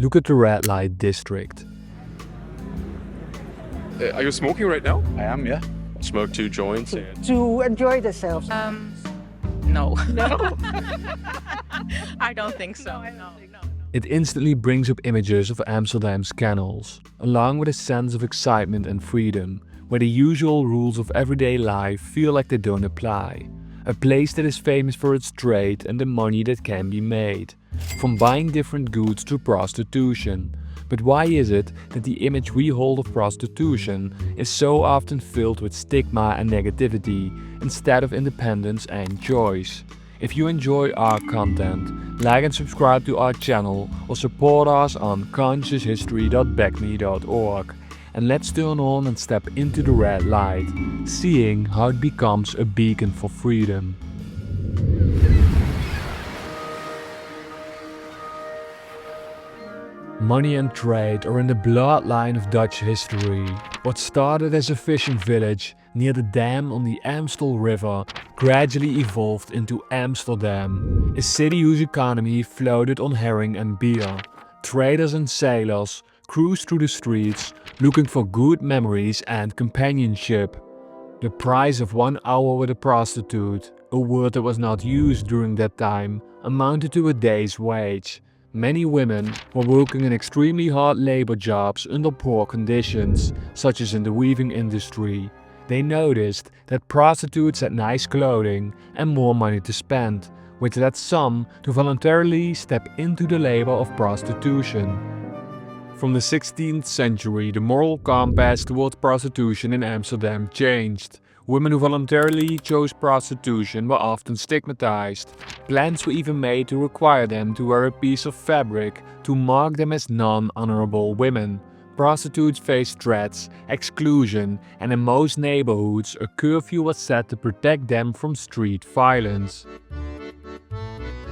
Look at the Red Light District. Are you smoking right now? I am, yeah. Smoke 2 joints. To enjoy themselves. No. No. I don't think so. No. It instantly brings up images of Amsterdam's canals, along with a sense of excitement and freedom, where the usual rules of everyday life feel like they don't apply. A place that is famous for its trade and the money that can be made, from buying different goods to prostitution. But why is it that the image we hold of prostitution is so often filled with stigma and negativity instead of independence and choice? If you enjoy our content, like and subscribe to our channel or support us on conscioushistory.backme.org. And let's turn on and step into the red light, seeing how it becomes a beacon for freedom. Money and trade are in the bloodline of Dutch history. What started as a fishing village near the dam on the Amstel River gradually evolved into Amsterdam, a city whose economy floated on herring and beer. Traders and sailors cruised through the streets looking for good memories and companionship. The price of 1 hour with a prostitute, a word that was not used during that time, amounted to a day's wage. Many women were working in extremely hard labor jobs under poor conditions, such as in the weaving industry. They noticed that prostitutes had nice clothing and more money to spend, which led some to voluntarily step into the labor of prostitution. From the 16th century, the moral compass towards prostitution in Amsterdam changed. Women who voluntarily chose prostitution were often stigmatized. Plans were even made to require them to wear a piece of fabric to mark them as non-honorable women. Prostitutes faced threats, exclusion, and in most neighborhoods a curfew was set to protect them from street violence.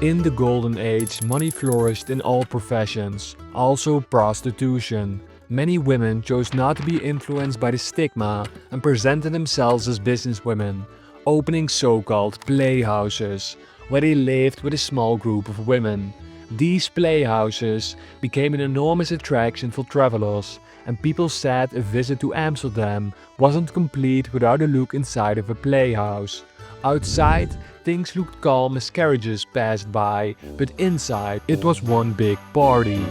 In the Golden Age, money flourished in all professions, also prostitution. Many women chose not to be influenced by the stigma and presented themselves as businesswomen, opening so-called playhouses, where they lived with a small group of women. These playhouses became an enormous attraction for travelers, and people said a visit to Amsterdam wasn't complete without a look inside of a playhouse. Outside, things looked calm as carriages passed by, but inside it was one big party.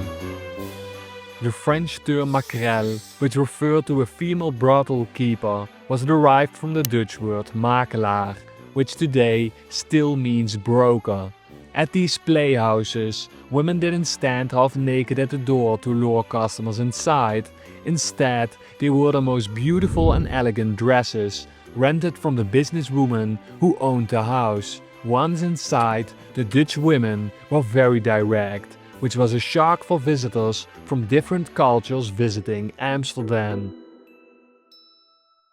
The French term Maquerelle, which referred to a female brothel keeper, was derived from the Dutch word Makelaar, which today still means broker. At these playhouses, women didn't stand half naked at the door to lure customers inside. Instead, they wore the most beautiful and elegant dresses, rented from the businesswoman who owned the house. Once inside, the Dutch women were very direct, which was a shock for visitors from different cultures visiting Amsterdam.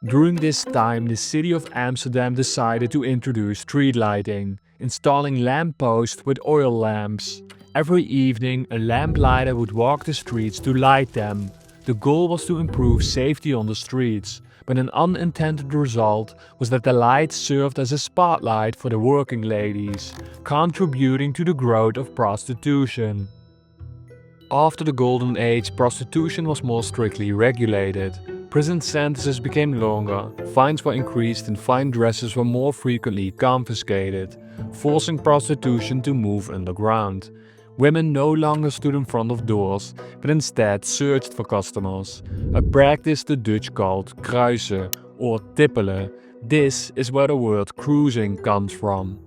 During this time, the city of Amsterdam decided to introduce street lighting, installing lampposts with oil lamps. Every evening, a lamplighter would walk the streets to light them. The goal was to improve safety on the streets, but an unintended result was that the lights served as a spotlight for the working ladies, contributing to the growth of prostitution. After the Golden Age, prostitution was more strictly regulated. Prison sentences became longer, fines were increased and fine dresses were more frequently confiscated, forcing prostitution to move underground. Women no longer stood in front of doors, but instead searched for customers, a practice the Dutch called kruisen or tippelen. This is where the word cruising comes from.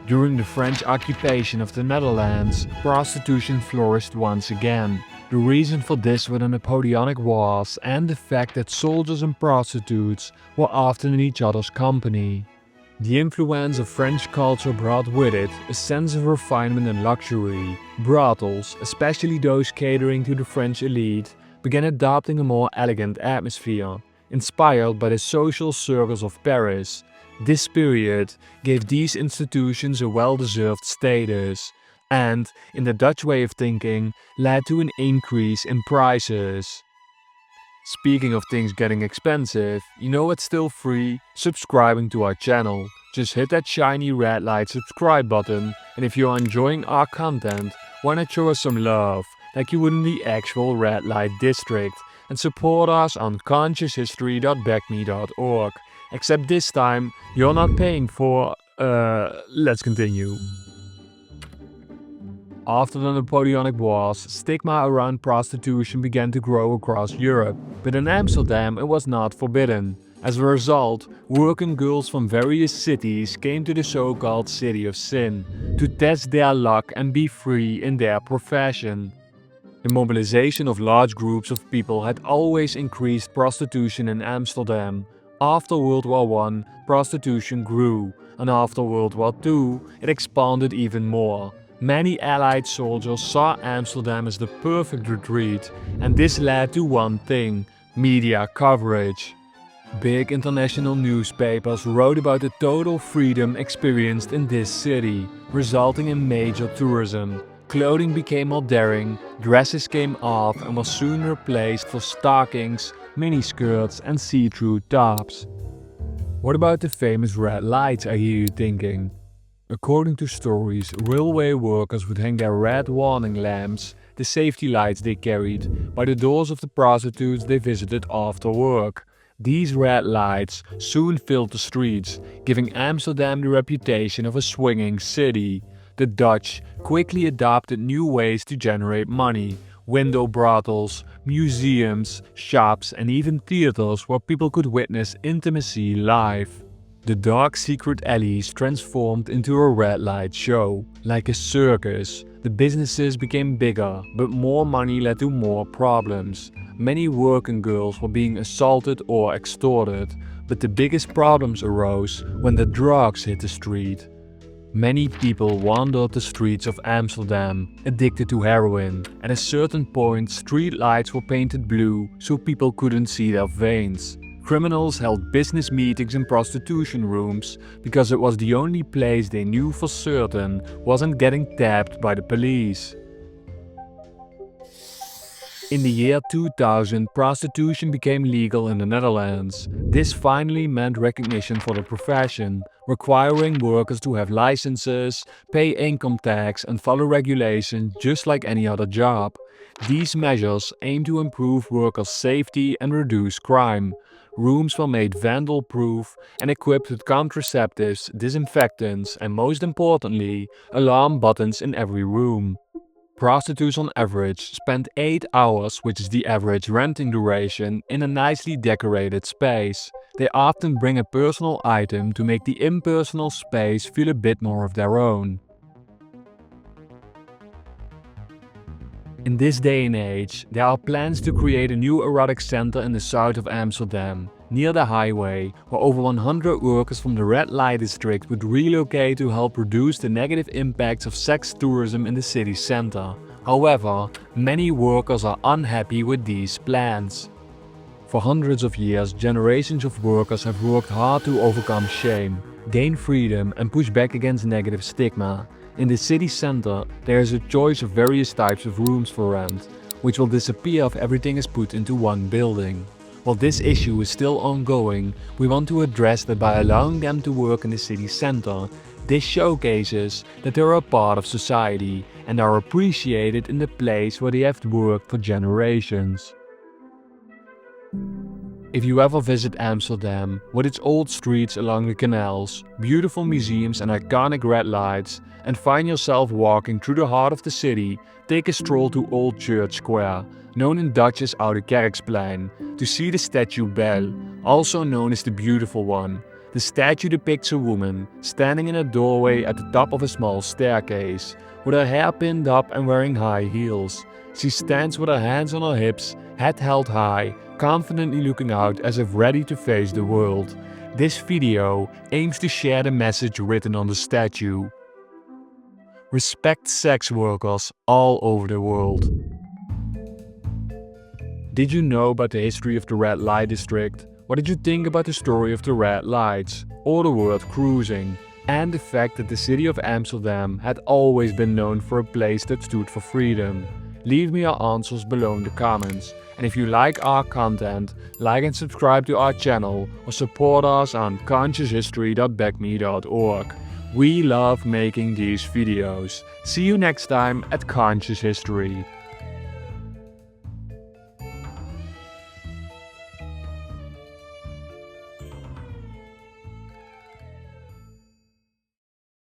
During the French occupation of the Netherlands, prostitution flourished once again. The reason for this were the Napoleonic Wars and the fact that soldiers and prostitutes were often in each other's company. The influence of French culture brought with it a sense of refinement and luxury. Brothels, especially those catering to the French elite, began adopting a more elegant atmosphere, inspired by the social circles of Paris. This period gave these institutions a well-deserved status, and, in the Dutch way of thinking, led to an increase in prices. Speaking of things getting expensive, you know what's still free? Subscribing to our channel. Just hit that shiny red light subscribe button, and if you're enjoying our content, Why not show us some love, like you would in the actual Red Light District, and support us on conscioushistory.backme.org. Except this time, you're not paying for... let's continue. After the Napoleonic Wars, stigma around prostitution began to grow across Europe, but in Amsterdam it was not forbidden. As a result, working girls from various cities came to the so-called City of Sin to test their luck and be free in their profession. The mobilization of large groups of people had always increased prostitution in Amsterdam. After World War I, prostitution grew, and after World War II, it expanded even more. Many Allied soldiers saw Amsterdam as the perfect retreat, and this led to one thing: media coverage. Big international newspapers wrote about the total freedom experienced in this city, resulting in major tourism. Clothing became more daring, dresses came off and was soon replaced for stockings, miniskirts and see-through tops. What about the famous red lights, I hear you thinking? According to stories, railway workers would hang their red warning lamps, the safety lights they carried, by the doors of the prostitutes they visited after work. These red lights soon filled the streets, giving Amsterdam the reputation of a swinging city. The Dutch quickly adopted new ways to generate money: window brothels, museums, shops and even theaters where people could witness intimacy live. The dark secret alleys transformed into a red light show. Like a circus, the businesses became bigger, but more money led to more problems. Many working girls were being assaulted or extorted, but the biggest problems arose when the drugs hit the street. Many people wandered the streets of Amsterdam, addicted to heroin. At a certain point, street lights were painted blue so people couldn't see their veins. Criminals held business meetings in prostitution rooms because it was the only place they knew for certain wasn't getting tapped by the police. In the year 2000, prostitution became legal in the Netherlands. This finally meant recognition for the profession, requiring workers to have licenses, pay income tax and follow regulations just like any other job. These measures aim to improve workers' safety and reduce crime. Rooms were made vandal-proof and equipped with contraceptives, disinfectants and most importantly, alarm buttons in every room. Prostitutes on average spend 8 hours, which is the average renting duration, in a nicely decorated space. They often bring a personal item to make the impersonal space feel a bit more of their own. In this day and age, there are plans to create a new erotic center in the south of Amsterdam, near the highway, where over 100 workers from the Red Light District would relocate to help reduce the negative impacts of sex tourism in the city center. However, many workers are unhappy with these plans. For hundreds of years, generations of workers have worked hard to overcome shame, gain freedom and push back against negative stigma. In the city center, there is a choice of various types of rooms for rent, which will disappear if everything is put into one building. While this issue is still ongoing, we want to address that by allowing them to work in the city center. This showcases that they are a part of society and are appreciated in the place where they have worked for generations. If you ever visit Amsterdam, with its old streets along the canals, beautiful museums and iconic red lights, and find yourself walking through the heart of the city, take a stroll to Old Church Square, known in Dutch as Oude Kerksplein, to see the statue Belle, also known as the Beautiful One. The statue depicts a woman standing in a doorway at the top of a small staircase, with her hair pinned up and wearing high heels. She stands with her hands on her hips, head held high, confidently looking out as if ready to face the world. This video aims to share the message written on the statue. Respect sex workers all over the world. Did you know about the history of the Red Light District? What did you think about the story of the red lights, or the word kruisen, and the fact that the city of Amsterdam had always been known for a place that stood for freedom? Leave me your answers below in the comments, and if you like our content, like and subscribe to our channel or support us on conscioushistory.backme.org. We love making these videos. See you next time at Conscious History.